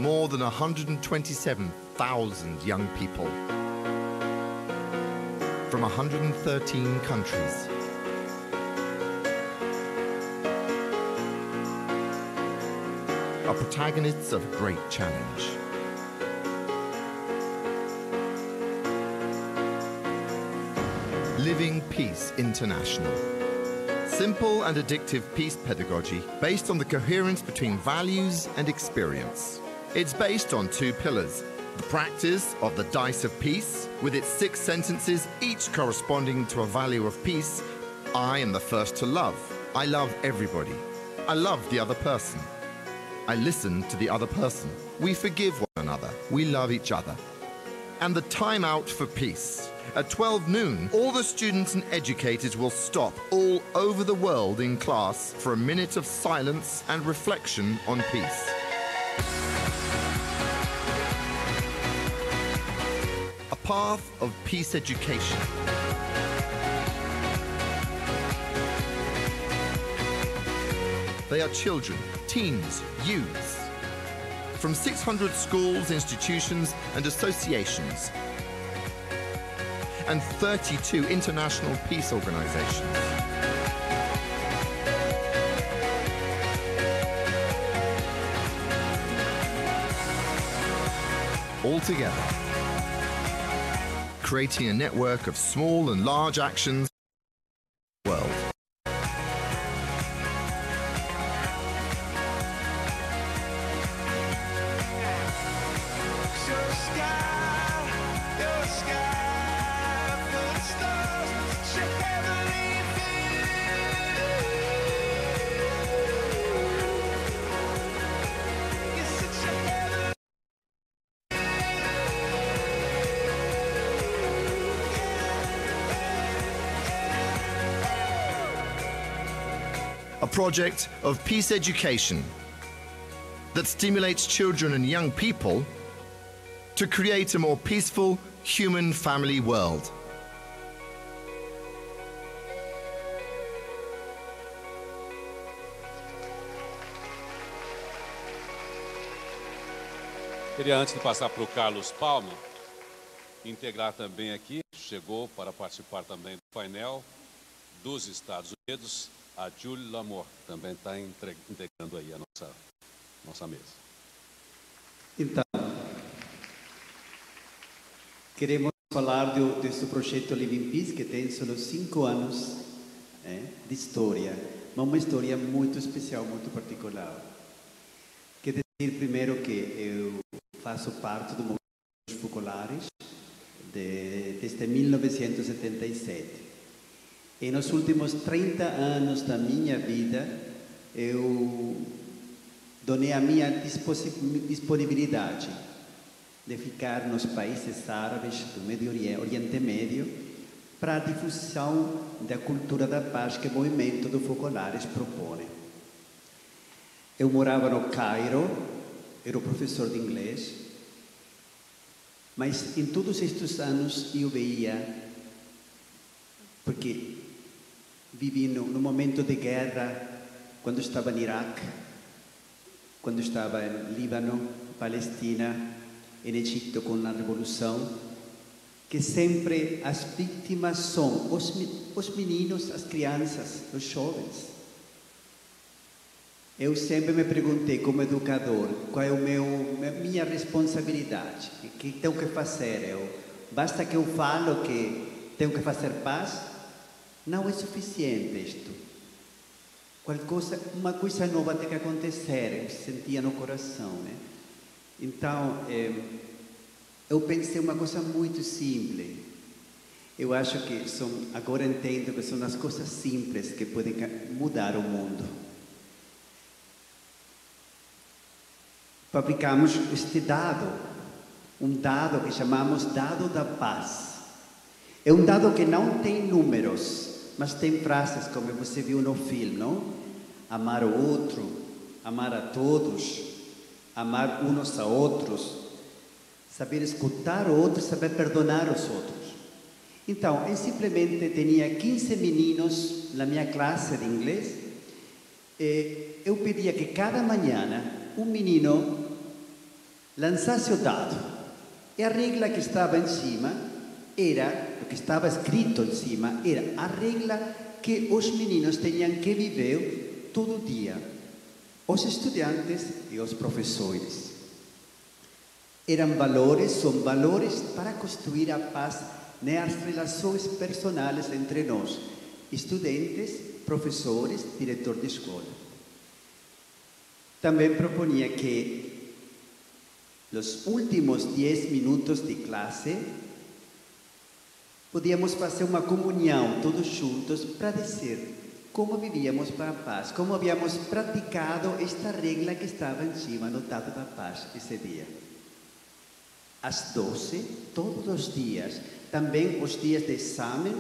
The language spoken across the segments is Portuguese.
more than 127,000 young people from 113 countries. Are protagonists of a great challenge. Living Peace International. Simple and addictive peace pedagogy based on the coherence between values and experience. It's based on 2 pillars. The practice of the Dice of Peace, with its 6 sentences, each corresponding to a value of peace. I am the first to love. I love everybody. I love the other person. I listen to the other person. We forgive one another. We love each other. And the time out for peace. At 12 noon, all the students and educators will stop all over the world in class for a minute of silence and reflection on peace. A path of peace education. They are children, teens, youths, from 600 schools, institutions and associations, and 32 international peace organizations. All together, creating a network of small and large actions in the world. A project of peace education that stimulates children and young people to create a more peaceful human family world. Queria, antes de passar para o Carlos Palma, integrar também aqui, chegou para participar também do painel dos Estados Unidos, a Julie Lamour, também está integrando aí a nossa mesa. Então, queremos falar desse projeto Living Peace, que tem só 5 anos de história, mas uma história muito especial, muito particular. Quero dizer primeiro que eu faço parte do movimento dos focolares desde 1977. E nos últimos 30 anos da minha vida, eu donei a minha disponibilidade de ficar nos países árabes do Oriente Médio para a difusão da cultura da paz que o movimento dos focolares propõe. Eu morava no Cairo, era professor de inglês, mas em todos estes anos eu veia, porque vivi no momento de guerra, quando estava no Iraque, quando estava em Líbano, Palestina, em Egito com a Revolução, que sempre as vítimas são os meninos, as crianças, os jovens. Eu sempre me perguntei, como educador, qual é a minha responsabilidade, o que tenho que fazer. Basta que eu falo que tenho que fazer paz? Não é suficiente isto. Uma coisa nova tem que acontecer, eu sentia no coração, né? Então, eu pensei uma coisa muito simples. Eu acho que agora entendo que são as coisas simples que podem mudar o mundo. Fabricamos este dado, um dado que chamamos dado da paz. É um dado que não tem números, mas tem frases como você viu no filme, não? Amar o outro, amar a todos, amar uns a outros, saber escutar o outro, saber perdonar os outros. Então, eu simplesmente tinha 15 meninos na minha classe de inglês e eu pedia que cada manhã um menino lançasse o dado. E a regra que estava em cima era, o que estava escrito em cima, era a regra que os meninos tinham que viver todo dia, os estudantes e os professores. São valores para construir a paz nas relações personais entre nós, estudantes, professores, diretor de escola. Também propunha que nos últimos 10 minutos de classe podíamos fazer uma comunhão todos juntos para dizer como vivíamos para a paz, como havíamos praticado esta regra que estava em cima no dado da paz esse dia. Às 12, todos os dias, também os dias de exame,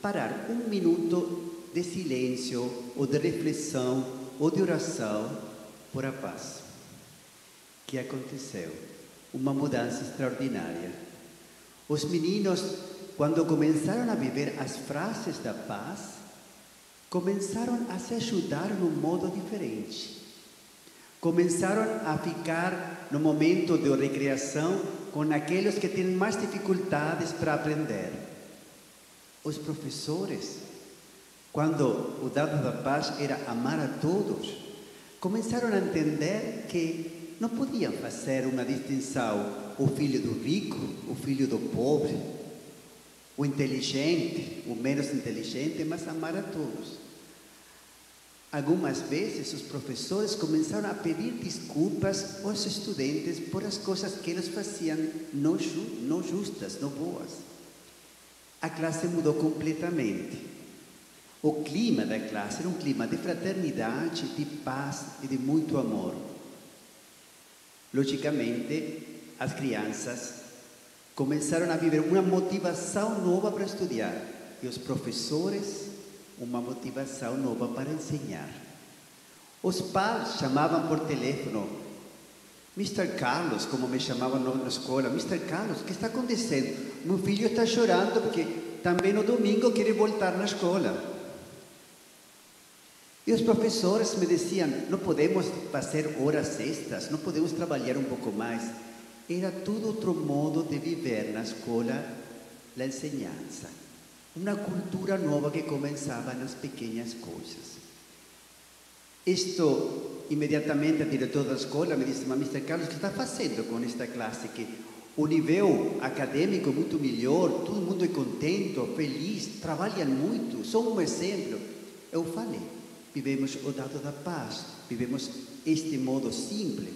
parar 1 minuto de silêncio, ou de reflexão, ou de oração por a paz. O que aconteceu? Uma mudança extraordinária. Os meninos, quando começaram a viver as frases da paz, começaram a se ajudar de um modo diferente. Começaram a ficar no momento de recreação com aqueles que têm mais dificuldades para aprender. Os professores, quando o dado da paz era amar a todos, começaram a entender que não podiam fazer uma distinção, o filho do rico, o filho do pobre, o inteligente, o menos inteligente, mas amar a todos. Algumas vezes os professores começaram a pedir desculpas aos estudantes por as coisas que eles faziam não justas, não boas. A classe mudou completamente. O clima da classe era um clima de fraternidade, de paz e de muito amor. Logicamente, as crianças começaram a viver uma motivação nova para estudar e os professores uma motivação nova para ensinar. Os pais chamavam por telefone, Mr. Carlos, como me chamavam na escola, Mr. Carlos, o que está acontecendo? Meu filho está chorando porque também no domingo quer voltar na escola. E os professores me diziam, não podemos fazer horas extras, não podemos trabalhar um pouco mais. Era tudo outro modo de viver na escola, a ensinança. Uma cultura nova que começava nas pequenas coisas. Isto, imediatamente, a diretora da escola me disse, mas Mr. Carlos, o que está fazendo com esta classe? Que o nível acadêmico é muito melhor, todo mundo é contente, feliz, trabalham muito, são um exemplo. Eu falei, vivemos o dado da paz, vivemos este modo simples.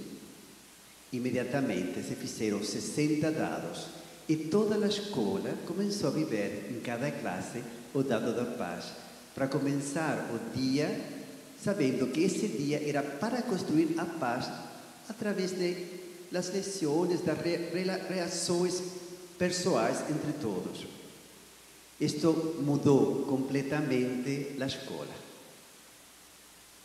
Imediatamente se fizeram 60 dados. E toda a escola começou a viver em cada classe o dado da paz, para começar o dia sabendo que esse dia era para construir a paz através das lições, das reações pessoais entre todos. Isto mudou completamente a escola.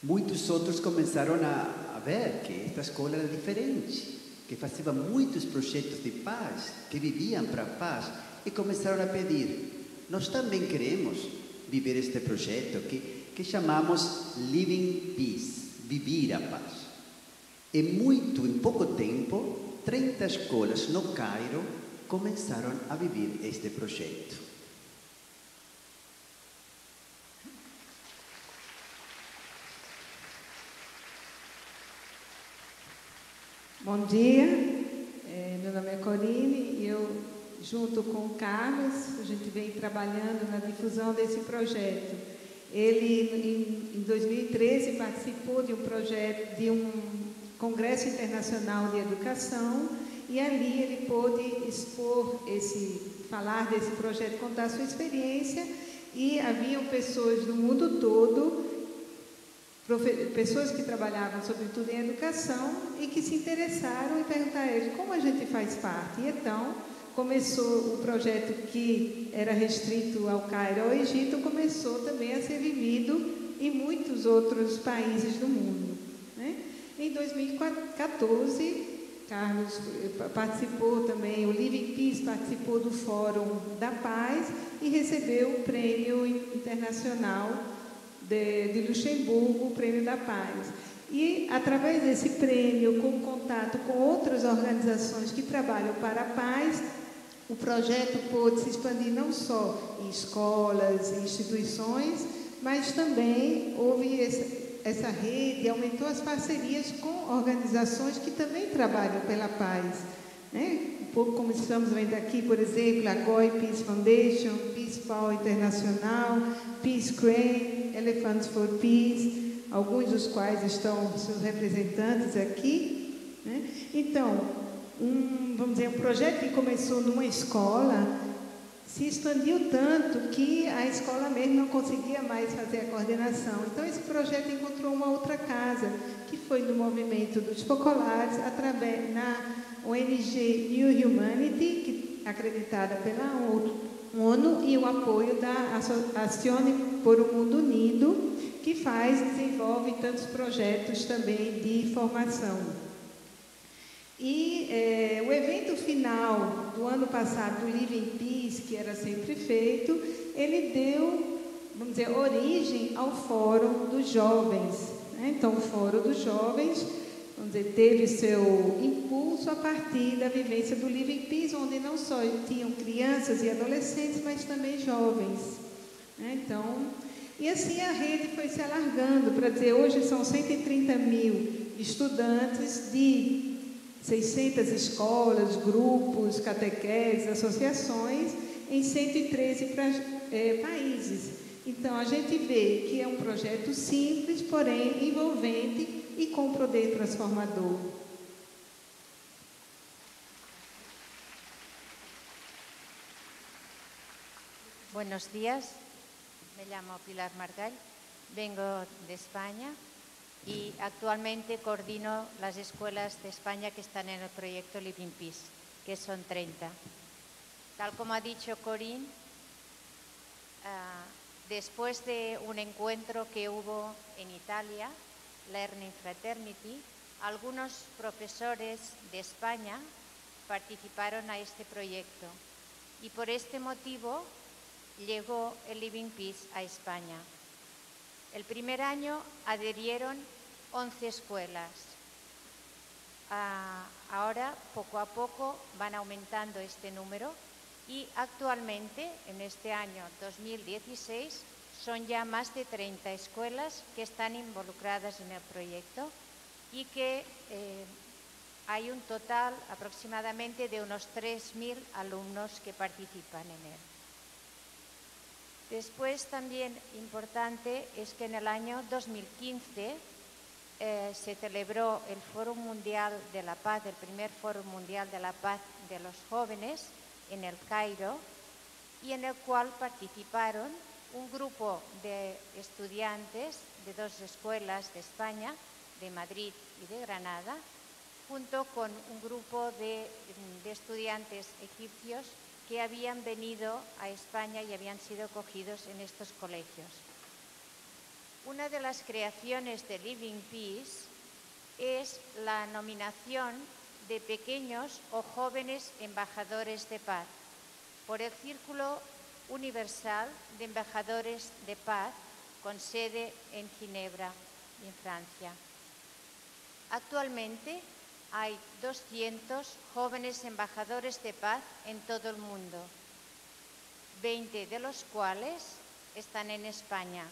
Muitos outros começaram a ver que esta escola era diferente, que fazia muitos projetos de paz, que viviam para a paz, e começaram a pedir, nós também queremos viver este projeto que chamamos Living Peace, viver a paz. E em pouco tempo, 30 escolas no Cairo começaram a viver este projeto. Bom dia, meu nome é Corine e eu, junto com o Carlos, a gente vem trabalhando na difusão desse projeto. Ele, em 2013, participou de um projeto, de um Congresso Internacional de Educação, e ali ele pôde falar desse projeto, contar sua experiência, e haviam pessoas do mundo todo, pessoas que trabalhavam sobretudo em educação e que se interessaram e perguntaram a ele como a gente faz parte. E então começou o projeto que era restrito ao Cairo, ao Egito, começou também a ser vivido em muitos outros países do mundo, né? Em 2014, Carlos participou também, o Living Peace participou do Fórum da Paz e recebeu o Prêmio Internacional de Luxemburgo, o Prêmio da Paz. E, através desse prêmio, com contato com outras organizações que trabalham para a paz, o projeto pôde se expandir não só em escolas, em instituições, mas também houve essa rede, aumentou as parcerias com organizações que também trabalham pela paz, né? Um pouco como estamos vendo aqui, por exemplo, a GOI Peace Foundation, Peace Power Internacional, Peace Crane, Elephants for Peace, alguns dos quais estão seus representantes aqui, né? Então, vamos dizer, um projeto que começou numa escola se expandiu tanto que a escola mesmo não conseguia mais fazer a coordenação. Então, esse projeto encontrou uma outra casa, que foi no movimento dos focolares, através na ONG New Humanity, que é acreditada pela ONU, e o apoio da Acione por um Mundo Unido, que desenvolve tantos projetos também de formação. E o evento final do ano passado, do Live in Peace, que era sempre feito, ele deu, vamos dizer, origem ao Fórum dos Jovens, né? Então, o Fórum dos Jovens, vamos dizer, teve seu impulso a partir da vivência do Live in Peace, onde não só tinham crianças e adolescentes, mas também jovens, né? Então, e assim a rede foi se alargando, para dizer, hoje são 130 mil estudantes de 600 escolas, grupos, catequeses, associações, em 113 países. Então, a gente vê que é um projeto simples, porém envolvente e com poder transformador. Buenos días, me llamo Pilar Margall, vengo de España y actualmente coordino las escuelas de España que están en el proyecto Live in Peace, que son 30. Tal como ha dicho Corinne, después de un encuentro que hubo en Italia, Learning Fraternity, algunos profesores de España participaron a este proyecto y por este motivo llegó el Live in Peace a España. El primer año adherieron 11 escuelas. Ahora, poco a poco, van aumentando este número y actualmente, en este año 2016, son ya más de 30 escuelas que están involucradas en el proyecto y que hay un total aproximadamente de unos 3.000 alumnos que participan en él. Después, también importante es que en el año 2015 se celebró el Foro Mundial de la Paz, el primer Foro Mundial de la Paz de los Jóvenes en el Cairo, y en el cual participaron un grupo de estudiantes de 2 escuelas de España, de Madrid y de Granada, junto con un grupo de estudiantes egipcios que habían venido a España y habían sido acogidos en estos colegios. Una de las creaciones de Live in Peace es la nominación de pequeños o jóvenes embajadores de paz por el Círculo Universal de Embajadores de Paz con sede en Ginebra, en Francia. Actualmente hay 200 jóvenes embajadores de paz en todo el mundo, 20 de los cuales están en España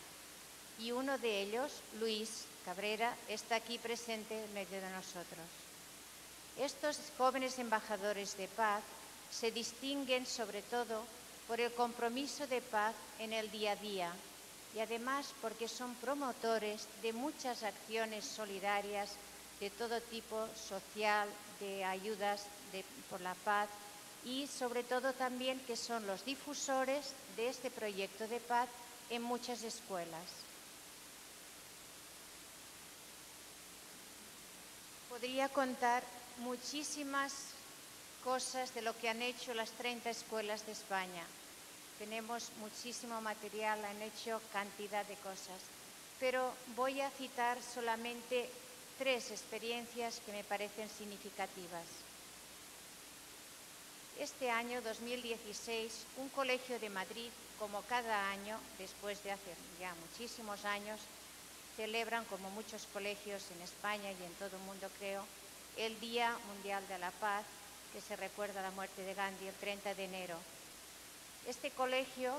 y uno de ellos, Luis Cabrera, está aquí presente en medio de nosotros. Estos jóvenes embajadores de paz se distinguen sobre todo por el compromiso de paz en el día a día y además porque son promotores de muchas acciones solidarias de todo tipo, social, de ayudas por la paz y sobre todo también que son los difusores de este proyecto de paz en muchas escuelas. Podría contar muchísimas cosas de lo que han hecho las 30 escuelas de España. Tenemos muchísimo material, han hecho cantidad de cosas, pero voy a citar solamente 3 experiencias que me parecen significativas. Este año, 2016, un colegio de Madrid, como cada año, después de hace ya muchísimos años, celebran, como muchos colegios en España y en todo el mundo creo, el Día Mundial de la Paz, que se recuerda la muerte de Gandhi el 30 de enero. Este colegio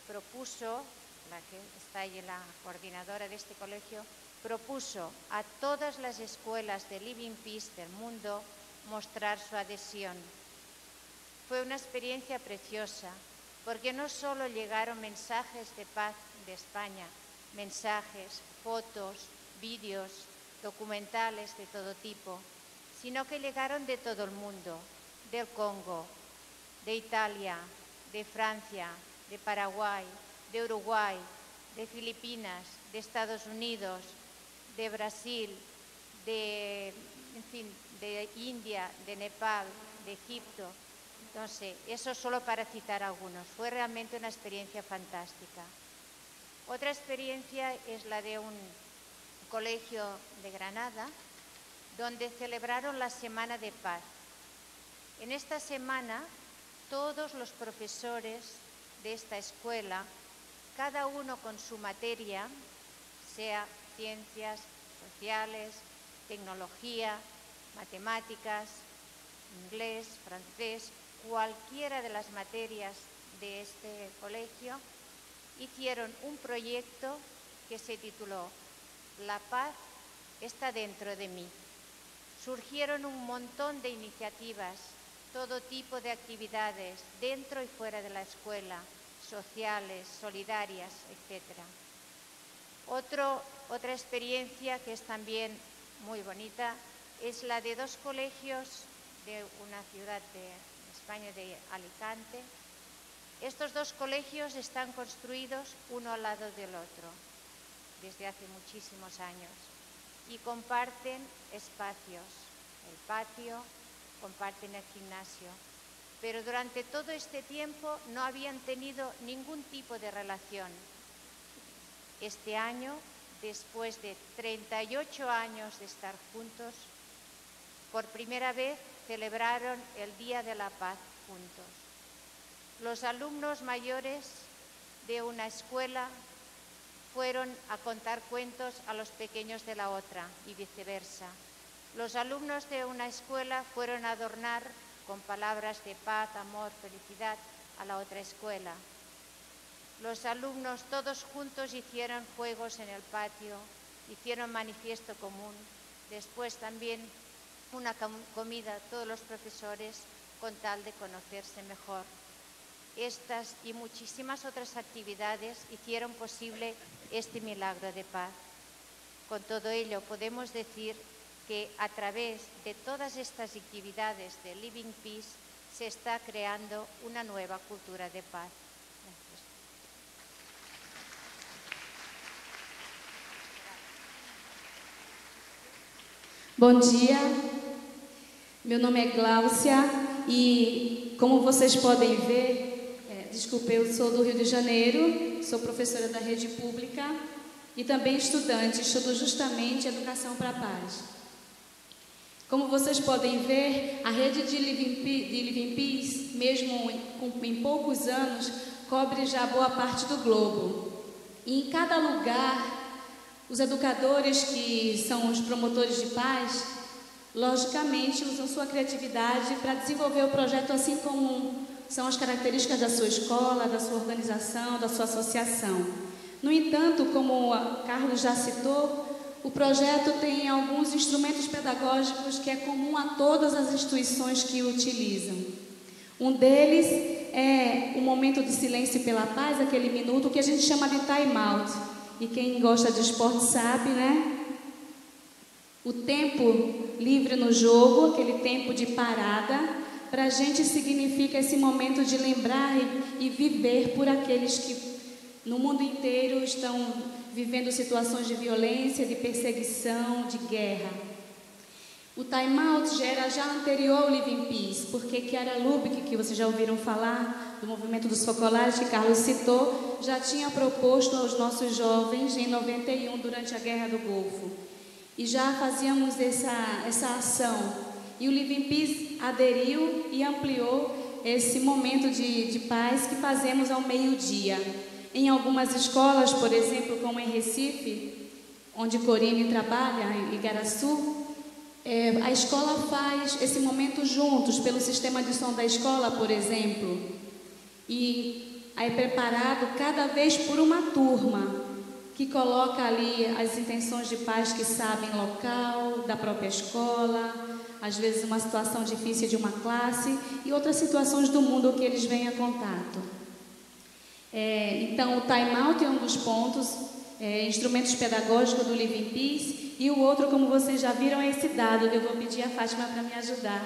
propuso, la que está ahí la coordinadora de este colegio, propuso a todas las escuelas de Living Peace del mundo mostrar su adhesión. Fue una experiencia preciosa, porque no solo llegaron mensajes de paz de España, mensajes, fotos, vídeos, documentales de todo tipo, sino que llegaron de todo el mundo, del Congo, de Italia, de Francia, de Paraguay, de Uruguay, de Filipinas, de Estados Unidos, de Brasil, de India, de Nepal, de Egipto. Entonces, eso solo para citar algunos. Fue realmente una experiencia fantástica. Otra experiencia es la de un colegio de Granada, donde celebraron la Semana de Paz. En esta semana, todos los profesores de esta escuela, cada uno con su materia, sea ciencias sociales, tecnología, matemáticas, inglés, francés, cualquiera de las materias de este colegio, hicieron un proyecto que se tituló La paz está dentro de mí. Surgieron un montón de iniciativas, todo tipo de actividades dentro y fuera de la escuela, sociales, solidarias, etc. Otra experiencia que es también muy bonita es la de dos colegios de una ciudad de España, de Alicante. Estos dos colegios están construidos uno al lado del otro desde hace muchísimos años y comparten espacios, el patio, comparten el gimnasio, pero durante todo este tiempo no habían tenido ningún tipo de relación. Este año, después de 38 años de estar juntos, por primera vez celebraron el Día de la Paz juntos. Los alumnos mayores de una escuela fueron a contar cuentos a los pequeños de la otra y viceversa. Los alumnos de una escuela fueron a adornar con palabras de paz, amor, felicidad a la otra escuela. Los alumnos todos juntos hicieron juegos en el patio, hicieron manifiesto común, después también una comida todos los profesores con tal de conocerse mejor. Estas y muchísimas otras actividades hicieron posible este milagro de paz. Con todo ello podemos decir que a través de todas estas actividades de Living Peace se está creando una nueva cultura de paz. Gracias. Bom dia, meu nome é Gláucia e, como vocês podem ver, desculpe, eu sou do Rio de Janeiro, sou professora da rede pública e também estudante, estudo justamente Educação para a Paz. Como vocês podem ver, a rede de Living Peace, mesmo em poucos anos, cobre já boa parte do globo. E em cada lugar, os educadores que são os promotores de paz, logicamente usam sua criatividade para desenvolver o projeto assim como são as características da sua escola, da sua organização, da sua associação. No entanto, como o Carlos já citou, o projeto tem alguns instrumentos pedagógicos que é comum a todas as instituições que o utilizam. Um deles é o momento de silêncio pela paz, aquele minuto que a gente chama de time out. E quem gosta de esporte sabe, né? O tempo livre no jogo, aquele tempo de parada, para a gente significa esse momento de lembrar e viver por aqueles que no mundo inteiro estão vivendo situações de violência, de perseguição, de guerra. O time out já era anterior ao Living Peace, porque Chiara Lubich, que vocês já ouviram falar, do movimento dos focolares, que Carlos citou, já tinha proposto aos nossos jovens em 91, durante a Guerra do Golfo. E já fazíamos essa ação. E o Living Peace aderiu e ampliou esse momento de paz que fazemos ao meio-dia. Em algumas escolas, por exemplo, como em Recife, onde Corine trabalha, em Igaraçu, a escola faz esse momento juntos, pelo sistema de som da escola, por exemplo. E é preparado cada vez por uma turma, que coloca ali as intenções de pais que sabem local, da própria escola, às vezes uma situação difícil de uma classe e outras situações do mundo que eles vêm a contato. Então, o time out é um dos pontos, instrumentos pedagógicos do Living Peace, e o outro, como vocês já viram, é esse dado, que eu vou pedir a Fátima para me ajudar.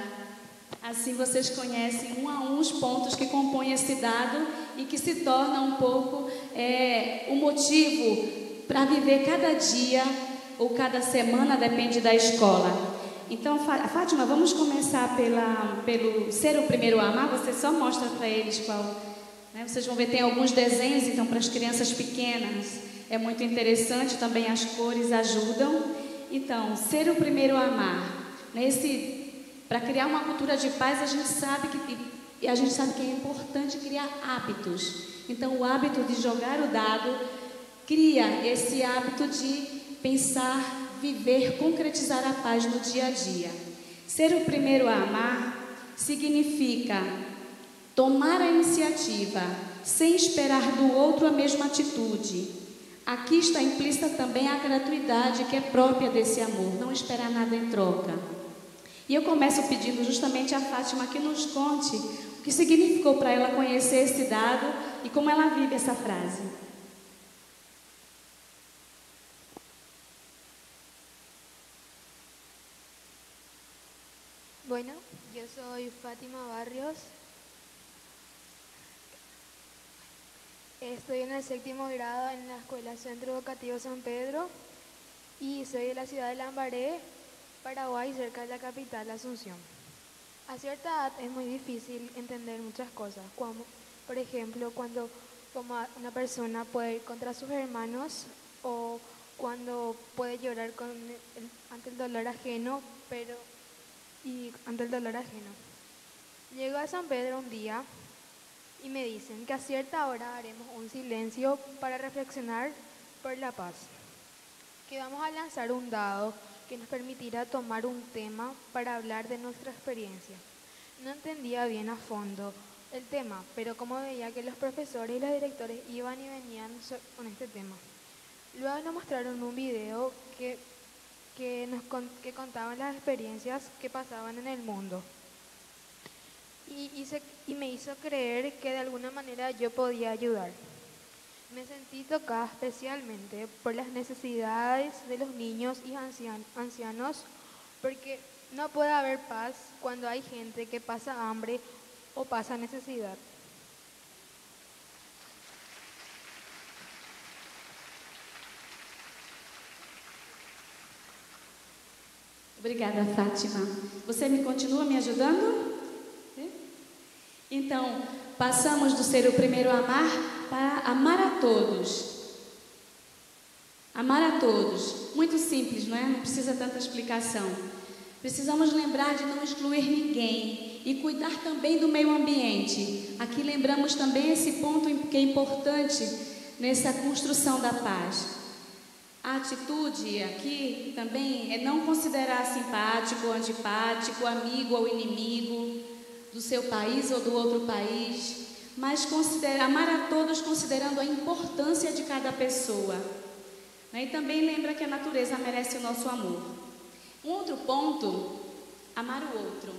Assim vocês conhecem um a um os pontos que compõem esse dado e que se torna um pouco o motivo para viver cada dia ou cada semana, depende da escola. Então, Fátima, vamos começar pelo ser o primeiro a amar. Você só mostra para eles qual, né? Vocês vão ver, tem alguns desenhos, então, para as crianças pequenas é muito interessante, também as cores ajudam. Então, ser o primeiro a amar. Para criar uma cultura de paz, a gente sabe que é importante criar hábitos. Então, o hábito de jogar o dado cria esse hábito de pensar, viver, concretizar a paz no dia a dia. Ser o primeiro a amar significa tomar a iniciativa sem esperar do outro a mesma atitude. Aqui está implícita também a gratuidade que é própria desse amor, não esperar nada em troca. E eu começo pedindo justamente a Fátima que nos conte o que significou para ela conhecer esse dado e como ela vive essa frase. Bueno, yo soy Fátima Barrios. Estoy en el 7º grado en la Escuela Centro Educativo San Pedro y soy de la ciudad de Lambaré, Paraguay, cerca de la capital, Asunción. A cierta edad es muy difícil entender muchas cosas, como por ejemplo cuando una persona puede ir contra sus hermanos o cuando puede llorar ante el dolor ajeno, Llego a San Pedro un día y me dicen que a cierta hora haremos un silencio para reflexionar por la paz, que vamos a lanzar un dado que nos permitirá tomar un tema para hablar de nuestra experiencia. No entendía bien a fondo el tema, pero como veía que los profesores y los directores iban y venían con este tema. Luego nos mostraron un video que contaban las experiencias que pasaban en el mundo. Y me hizo creer que de alguna manera yo podía ayudar. Me sentí tocada especialmente por las necesidades de los niños y ancianos, porque no puede haber paz cuando hay gente que pasa hambre o pasa necesidad. Obrigada, Fátima. Você continua me ajudando? Então, passamos do ser o primeiro a amar para amar a todos. Amar a todos. Muito simples, não é? Não precisa tanta explicação. Precisamos lembrar de não excluir ninguém e cuidar também do meio ambiente. Aqui lembramos também esse ponto que é importante nessa construção da paz. A atitude aqui também é não considerar simpático ou antipático, amigo ou inimigo do seu país ou do outro país, mas amar a todos considerando a importância de cada pessoa. E também lembra que a natureza merece o nosso amor. Um outro ponto, amar o outro.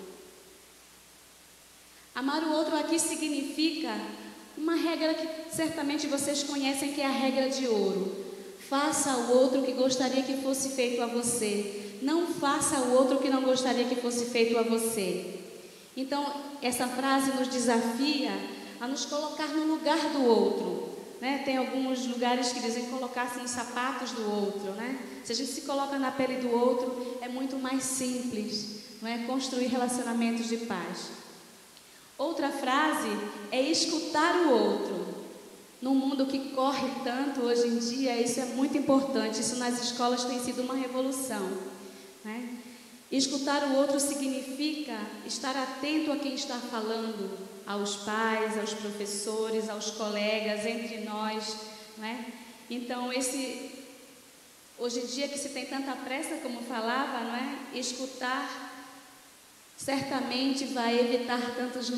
Amar o outro aqui significa uma regra que certamente vocês conhecem, que é a regra de ouro. Faça ao outro o que gostaria que fosse feito a você. Não faça ao outro o que não gostaria que fosse feito a você. Então, essa frase nos desafia a nos colocar no lugar do outro, né? Tem alguns lugares que dizem colocar-se nos sapatos do outro, né? Se a gente se coloca na pele do outro, é muito mais simples, não é? Construir relacionamentos de paz. Outra frase é escutar o outro. Num mundo que corre tanto hoje em dia, isso é muito importante. Isso nas escolas tem sido uma revolução, né? Escutar o outro significa estar atento a quem está falando, aos pais, aos professores, aos colegas, entre nós, né? Então, Hoje em dia que se tem tanta pressa, como falava, não é? Escutar certamente vai evitar tantas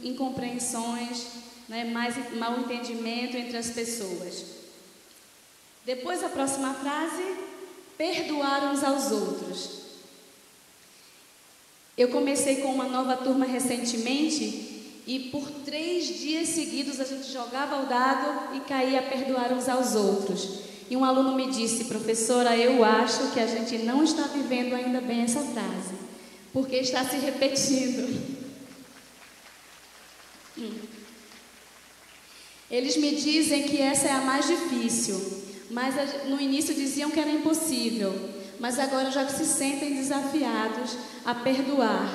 incompreensões, né? Mais mal entendimento entre as pessoas. Depois a próxima frase, perdoar uns aos outros. Eu comecei com uma nova turma recentemente e por 3 dias seguidos a gente jogava o dado e caía a perdoar uns aos outros. E um aluno me disse: professora, eu acho que a gente não está vivendo ainda bem essa frase, porque está se repetindo. Eles me dizem que essa é a mais difícil, mas no início diziam que era impossível, mas agora já se sentem desafiados a perdoar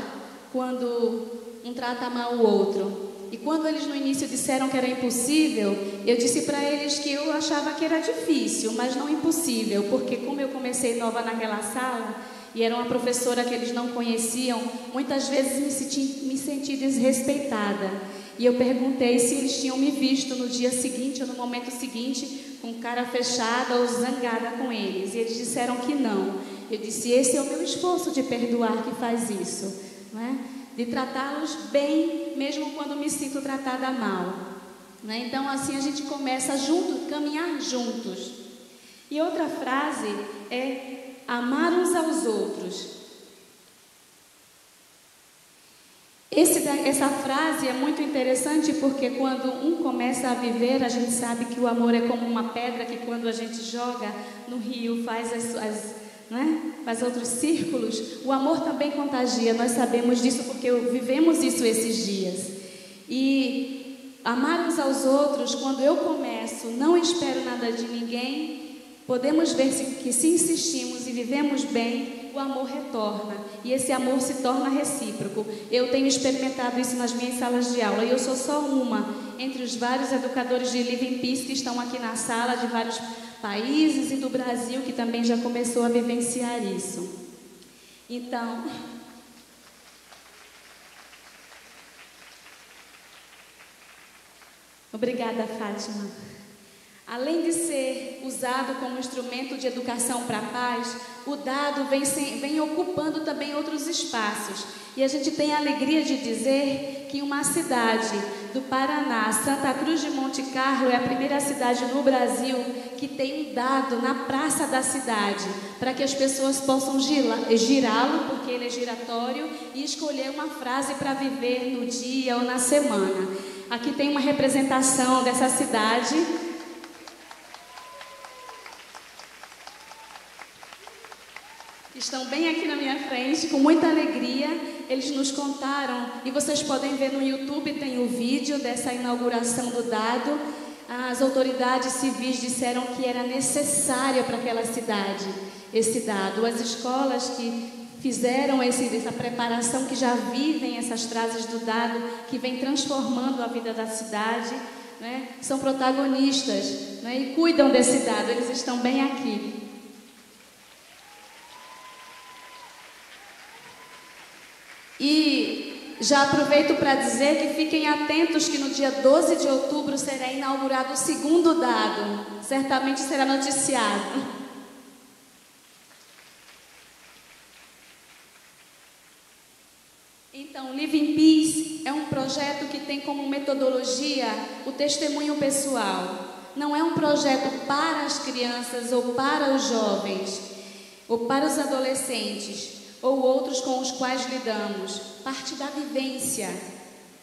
quando um trata mal o outro. E quando eles no início disseram que era impossível, eu disse para eles que eu achava que era difícil, mas não impossível, porque como eu comecei nova naquela sala e era uma professora que eles não conheciam, muitas vezes me senti desrespeitada. E eu perguntei se eles tinham me visto no dia seguinte ou no momento seguinte com cara fechada ou zangada com eles. E eles disseram que não. Eu disse: esse é o meu esforço de perdoar que faz isso, não é? De tratá-los bem, mesmo quando me sinto tratada mal, né? Então assim a gente começa junto, caminhar juntos. E outra frase é amar uns aos outros. Essa frase é muito interessante porque quando um começa a viver, a gente sabe que o amor é como uma pedra que quando a gente joga no rio faz faz outros círculos. O amor também contagia, nós sabemos disso porque vivemos isso esses dias. E amar uns aos outros, quando eu começo, não espero nada de ninguém, podemos ver que se insistimos e vivemos bem, o amor retorna. E esse amor se torna recíproco. Eu tenho experimentado isso nas minhas salas de aula. E eu sou só uma entre os vários educadores de Living Peace que estão aqui na sala, de vários países e do Brasil, que também já começou a vivenciar isso. Então, obrigada, Fátima. Além de ser usado como instrumento de educação para a paz, o dado vem ocupando também outros espaços. E a gente tem a alegria de dizer que uma cidade do Paraná, Santa Cruz de Monte Carlo, é a primeira cidade no Brasil que tem um dado na praça da cidade, para que as pessoas possam girá-lo, porque ele é giratório, e escolher uma frase para viver no dia ou na semana. Aqui tem uma representação dessa cidade. Estão bem aqui na minha frente, com muita alegria. Eles nos contaram, e vocês podem ver no YouTube, tem o vídeo dessa inauguração do dado. As autoridades civis disseram que era necessário para aquela cidade esse dado. As escolas que fizeram essa preparação, que já vivem essas frases do dado, que vem transformando a vida da cidade, né? São protagonistas, né? E cuidam desse dado, eles estão bem aqui. E já aproveito para dizer que fiquem atentos que no dia 12 de outubro será inaugurado o segundo dado. Certamente será noticiado. Então, Living Peace é um projeto que tem como metodologia o testemunho pessoal. Não é um projeto para as crianças ou para os jovens ou para os adolescentes ou outros com os quais lidamos. Parte da vivência,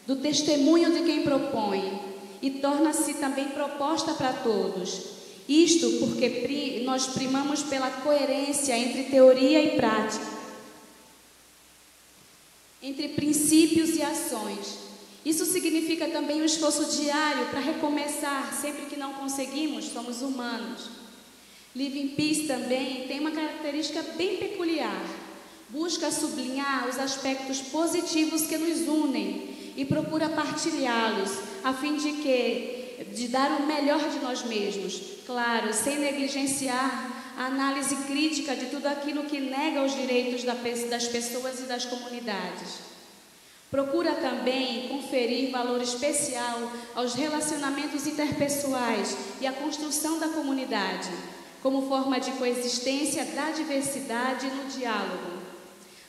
do testemunho de quem propõe, e torna-se também proposta para todos. Isto porque nós primamos pela coerência entre teoria e prática, entre princípios e ações. Isso significa também um esforço diário para recomeçar sempre que não conseguimos, somos humanos. Living Peace também tem uma característica bem peculiar. Busca sublinhar os aspectos positivos que nos unem e procura partilhá-los, a fim de dar o melhor de nós mesmos. Claro, sem negligenciar a análise crítica de tudo aquilo que nega os direitos das pessoas e das comunidades. Procura também conferir valor especial aos relacionamentos interpessoais e à construção da comunidade, como forma de coexistência da diversidade no diálogo,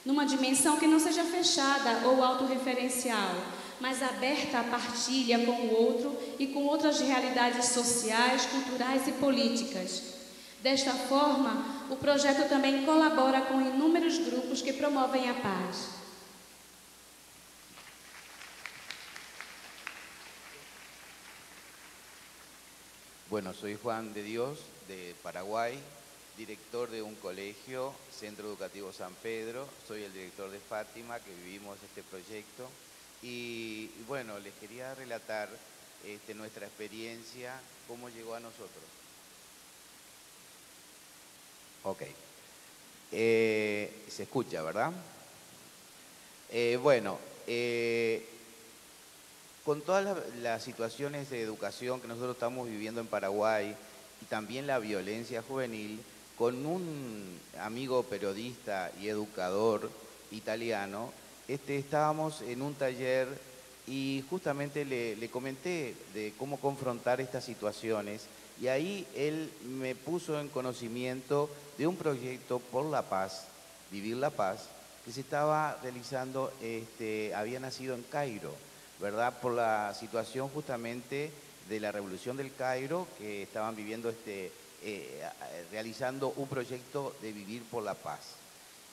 numa dimensão que não seja fechada ou autorreferencial, mas aberta à partilha com o outro e com outras realidades sociais, culturais e políticas. Desta forma, o projeto também colabora com inúmeros grupos que promovem a paz. Bueno, soy Juan de Dios, de Paraguay, director de un colegio, Centro Educativo San Pedro. Soy el director de Fátima, que vivimos este proyecto. Y bueno, les quería relatar nuestra experiencia, cómo llegó a nosotros. Ok. Se escucha, ¿verdad? Con todas las situaciones de educación que nosotros estamos viviendo en Paraguay y también la violencia juvenil, con un amigo periodista y educador italiano, estábamos en un taller y justamente le comenté de cómo confrontar estas situaciones, y ahí él me puso en conocimiento de un proyecto por la paz, Vivir la Paz, que se estaba realizando, había nacido en Cairo, ¿verdad? Por la situación justamente de la Revolución del Cairo, que estaban viviendo, realizando un proyecto de Vivir por la Paz.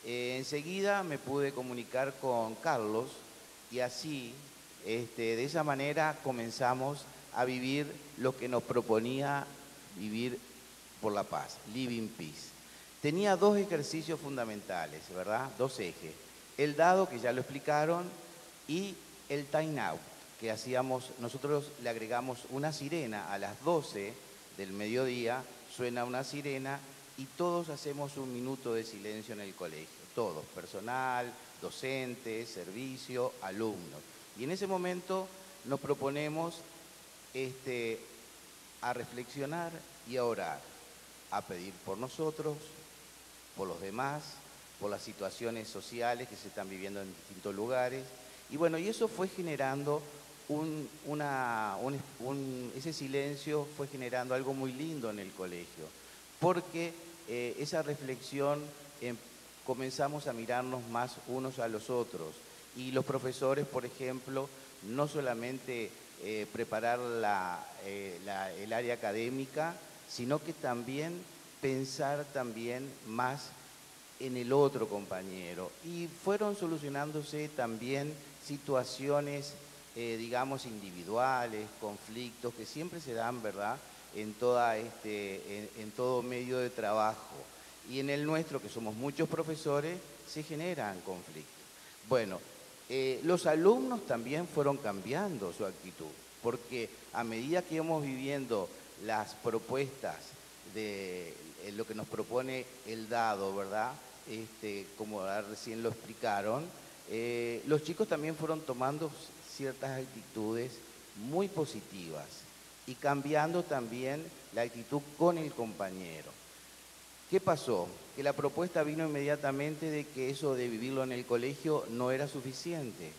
Enseguida me pude comunicar con Carlos y así, de esa manera comenzamos a vivir lo que nos proponía Vivir por la Paz, Living Peace. Tenía dos ejercicios fundamentales, ¿verdad? Dos ejes. El dado, que ya lo explicaron, y el time out, que hacíamos, nosotros le agregamos una sirena a las 12 del mediodía, suena una sirena y todos hacemos un minuto de silencio en el colegio, todos, personal, docentes, servicio, alumnos. Y en ese momento nos proponemos a reflexionar y a orar, a pedir por nosotros, por los demás, por las situaciones sociales que se están viviendo en distintos lugares. Y bueno, y eso fue generando ese silencio fue generando algo muy lindo en el colegio, porque esa reflexión comenzamos a mirarnos más unos a los otros. Y los profesores, por ejemplo, no solamente preparar el área académica, sino que también pensar también más en el otro compañero. Y fueron solucionándose también situaciones, digamos, individuales, conflictos que siempre se dan, ¿verdad?, en todo medio de trabajo. Y en el nuestro, que somos muchos profesores, se generan conflictos. Bueno, los alumnos también fueron cambiando su actitud, porque a medida que íbamos viviendo las propuestas de lo que nos propone el dado, ¿verdad?, como recién lo explicaron, los chicos también fueron tomando ciertas actitudes muy positivas y cambiando también la actitud con el compañero. ¿Qué pasó? Que la propuesta vino inmediatamente de que eso de vivirlo en el colegio no era suficiente,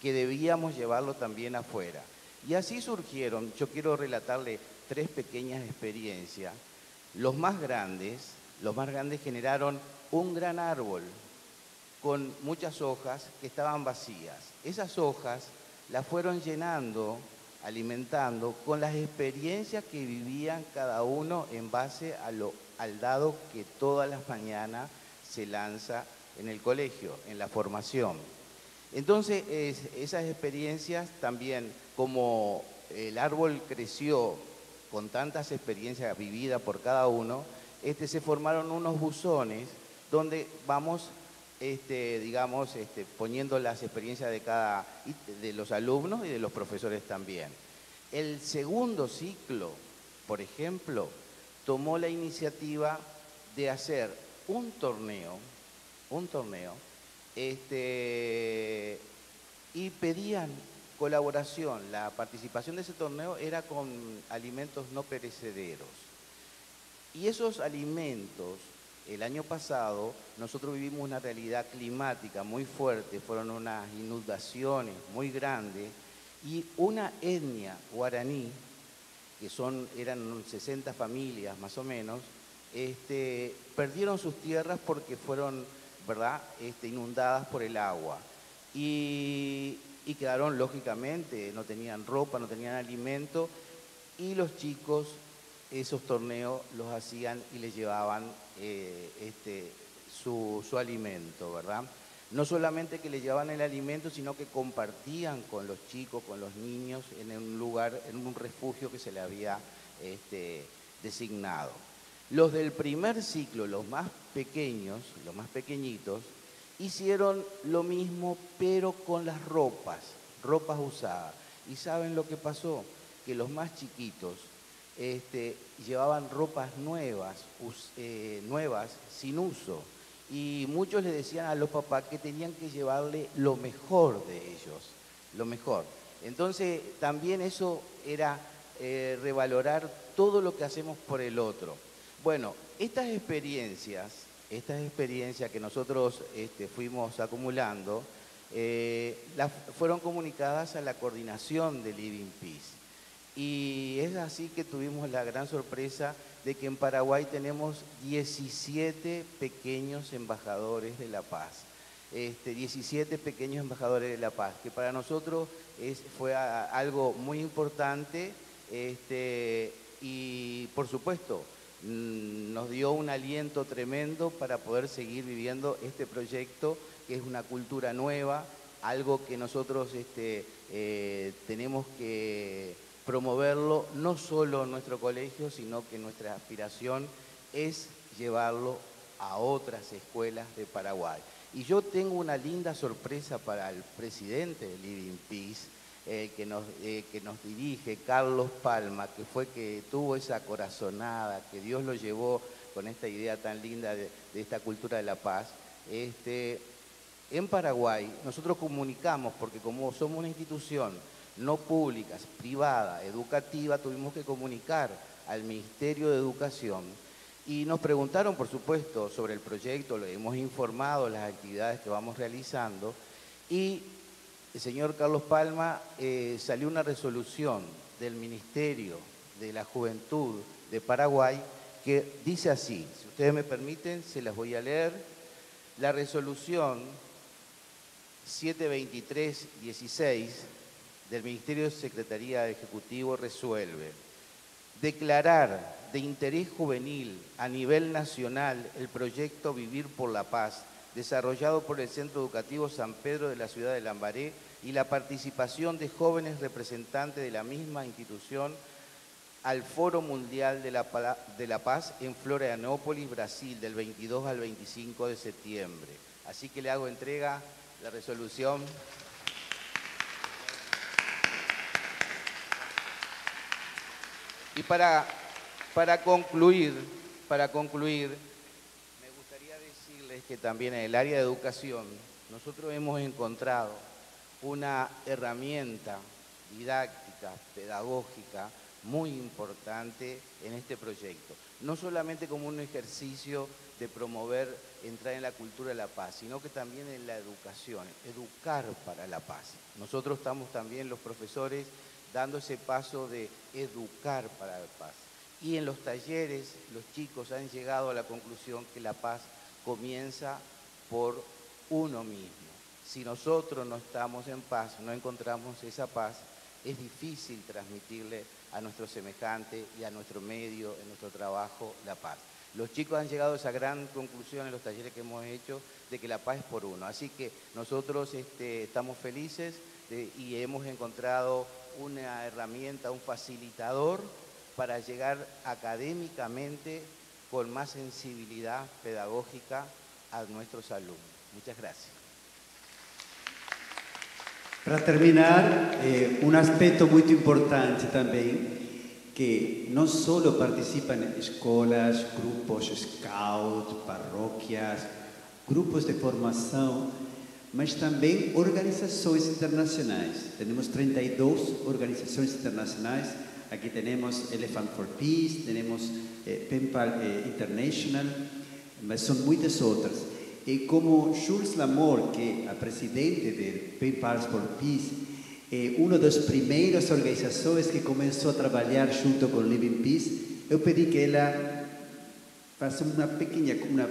que debíamos llevarlo también afuera. Y así surgieron, yo quiero relatarle 3 pequeñas experiencias. Los más grandes generaron un gran árbol con muchas hojas que estaban vacías. Esas hojas las fueron llenando, alimentando con las experiencias que vivían cada uno en base al dado que todas las mañanas se lanza en el colegio, en la formación. Entonces, esas experiencias también, como el árbol creció con tantas experiencias vividas por cada uno, se formaron unos buzones donde vamos, digamos, poniendo las experiencias de los alumnos y de los profesores también. El segundo ciclo, por ejemplo, tomó la iniciativa de hacer un torneo, y pedían colaboración. La participación de ese torneo era con alimentos no perecederos. Y esos alimentos, el año pasado, nosotros vivimos una realidad climática muy fuerte, fueron unas inundaciones muy grandes, y una etnia guaraní, que eran 60 familias más o menos, perdieron sus tierras porque fueron, ¿verdad?, inundadas por el agua. Y quedaron, lógicamente, no tenían ropa, no tenían alimento, y los chicos esos torneos los hacían y les llevaban su alimento, ¿verdad? No solamente que les llevaban el alimento, sino que compartían con los chicos, con los niños, en un lugar, en un refugio que se le había designado. Los del primer ciclo, los más pequeños, los más pequeñitos, hicieron lo mismo, pero con las ropas usadas. ¿Y saben lo que pasó? Que los más chiquitos llevaban ropas nuevas sin uso. Y muchos le decían a los papás que tenían que llevarle lo mejor de ellos, lo mejor. Entonces, también eso era revalorar todo lo que hacemos por el otro. Bueno, estas experiencias que nosotros fuimos acumulando, fueron comunicadas a la coordinación de Living Peace. Y es así que tuvimos la gran sorpresa de que en Paraguay tenemos 17 pequeños embajadores de la paz. 17 pequeños embajadores de la paz, que para nosotros fue algo muy importante y por supuesto nos dio un aliento tremendo para poder seguir viviendo este proyecto, que es una cultura nueva, algo que nosotros tenemos que promoverlo no solo en nuestro colegio, sino que nuestra aspiración es llevarlo a otras escuelas de Paraguay. Y yo tengo una linda sorpresa para el presidente de Living Peace, que nos dirige, Carlos Palma, que fue que tuvo esa corazonada, que Dios lo llevó con esta idea tan linda de esta cultura de la paz. En Paraguay nosotros comunicamos, porque como somos una institución no pública, privada, educativa, tuvimos que comunicar al Ministerio de Educación y nos preguntaron, por supuesto, sobre el proyecto, le hemos informado las actividades que vamos realizando y el señor Carlos Palma salió una resolución del Ministerio de la Juventud de Paraguay que dice así, si ustedes me permiten, se las voy a leer. La resolución 723-16 del Ministerio de Secretaría Ejecutivo resuelve declarar de interés juvenil a nivel nacional el proyecto Vivir por la Paz, desarrollado por el Centro Educativo San Pedro de la ciudad de Lambaré y la participación de jóvenes representantes de la misma institución al Foro Mundial de la Paz en Florianópolis, Brasil, del 22 al 25 de septiembre. Así que le hago entrega la resolución. Y para concluir, me gustaría decirles que también en el área de educación nosotros hemos encontrado una herramienta didáctica, pedagógica, muy importante en este proyecto. No solamente como un ejercicio de promover, entrar en la cultura de la paz, sino que también en la educación, educar para la paz. Nosotros estamos también, los profesores, dando ese paso de educar para la paz. Y en los talleres, los chicos han llegado a la conclusión que la paz comienza por uno mismo. Si nosotros no estamos en paz, no encontramos esa paz, es difícil transmitirle a nuestros semejantes y a nuestro medio, en nuestro trabajo, la paz. Los chicos han llegado a esa gran conclusión en los talleres que hemos hecho de que la paz es por uno. Así que nosotros estamos felices y hemos encontrado una herramienta, un facilitador para llegar académicamente con más sensibilidad pedagógica a nuestros alumnos. Muchas gracias. Para terminar, un aspecto muy importante también, que no solo participan escolas, grupos scout, parroquias, grupos de formación, mas também organizações internacionais. Temos 32 organizações internacionais. Aqui temos Elephant for Peace, temos PENPAL International, mas são muitas outras. E como Jules Lamor, que é a presidente do PENPAL for Peace, é uma das primeiras organizações que começou a trabalhar junto com Living Peace, eu pedi que ela faça uma pequena, uma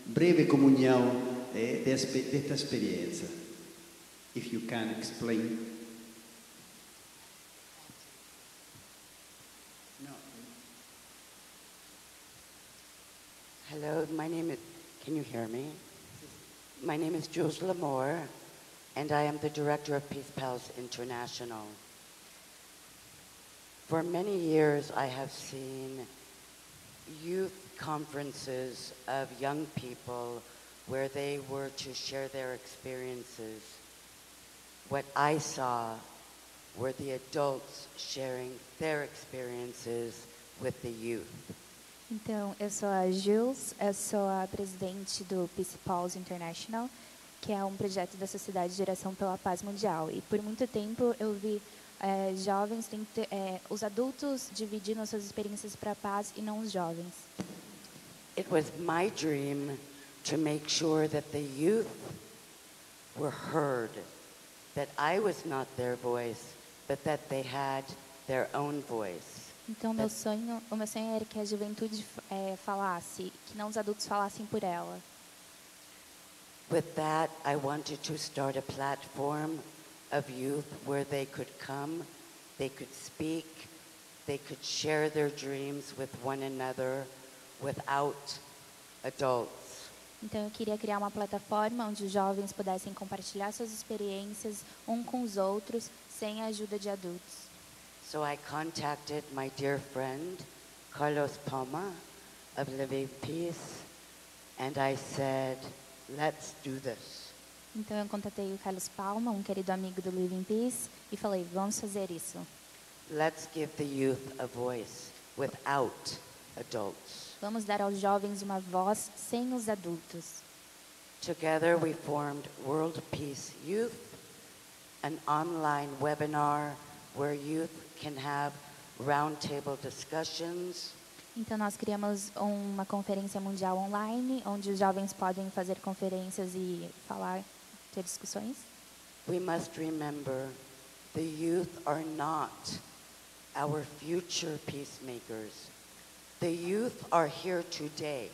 breve comunhão desta experiência. If you can explain. Hello, my name is, can you hear me? My name is Jules Lamour, and I am the director of Peace Pals International. For many years, I have seen youth conferences of young people where they were to share their experiences. What I saw were the adults sharing their experiences with the youth. Então, eu sou a Jules, eu sou a presidente do Peace Pals International, que é um projeto da Sociedade de Oração pela Paz Mundial. E por muito tempo eu vi jovens, os adultos dividindo suas experiências para a paz e não os jovens. It was my dream to make sure that the youth were heard, that I was not their voice, but that they had their own voice. Então, o meu sonho era que a juventude falasse, que não os adultos falassem por ela. With that, I wanted to start a platform of youth where they could come, they could speak, they could share their dreams with one another without adults. Então, eu queria criar uma plataforma onde os jovens pudessem compartilhar suas experiências com os outros, sem a ajuda de adultos. So I contacted my dear friend, Carlos Palma, of Living Peace, and I said, let's do this. Então eu contatei o Carlos Palma, um querido amigo do Living Peace, e falei, vamos fazer isso. Let's give the youth a voice without adults. Vamos dar aos jovens uma voz sem os adultos. Together we formed World Peace Youth, an online webinar where youth can have roundtable discussions. Então nós criamos uma conferência mundial online, onde os jovens podem fazer conferências e ter discussões. We must remember the youth are not our future peacemakers. The youth are here today,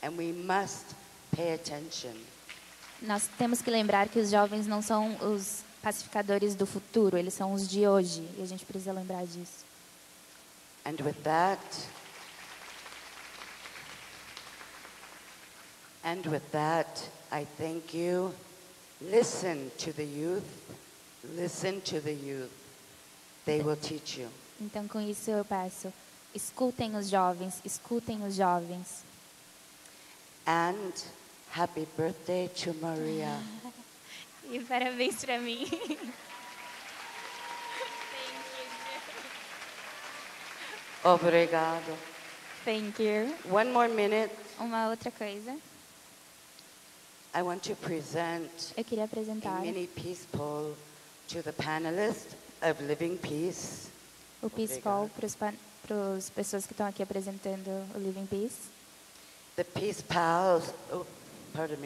and we must pay attention. Nós temos que lembrar que os jovens não são os pacificadores do futuro, eles são os de hoje, e a gente precisa lembrar disso. And with that, I thank you. Listen to the youth. Listen to the youth. They will teach you. Então, com isso eu peço, escutem os jovens, escutem os jovens. And happy birthday to Maria. E parabéns para mim. Obrigado. Thank you. One more minute. Uma outra coisa. I want to present Eu queria apresentar a mini peace poll to the panelists of Living Peace. O Peace Poll para as pessoas que estão aqui apresentando o Living Peace. The Peace Pals,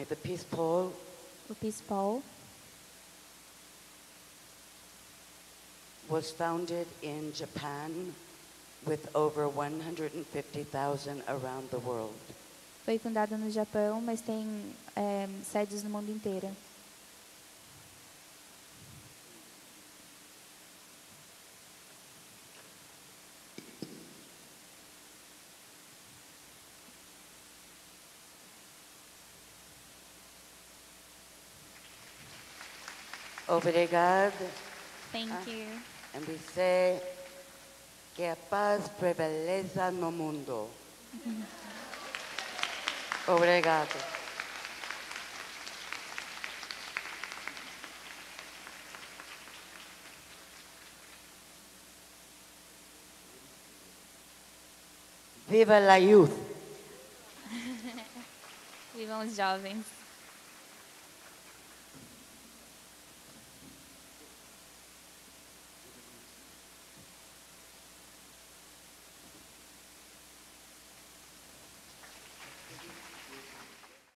the Peace Poll. O Peace Poll was founded in Japan with over 150,000 around the world. Foi fundado no Japão, mas tem sedes no mundo inteiro. Obrigado. Thank you. And we say que a paz prevaleça no mundo. Obrigado. Viva la youth. Vivam os jovens.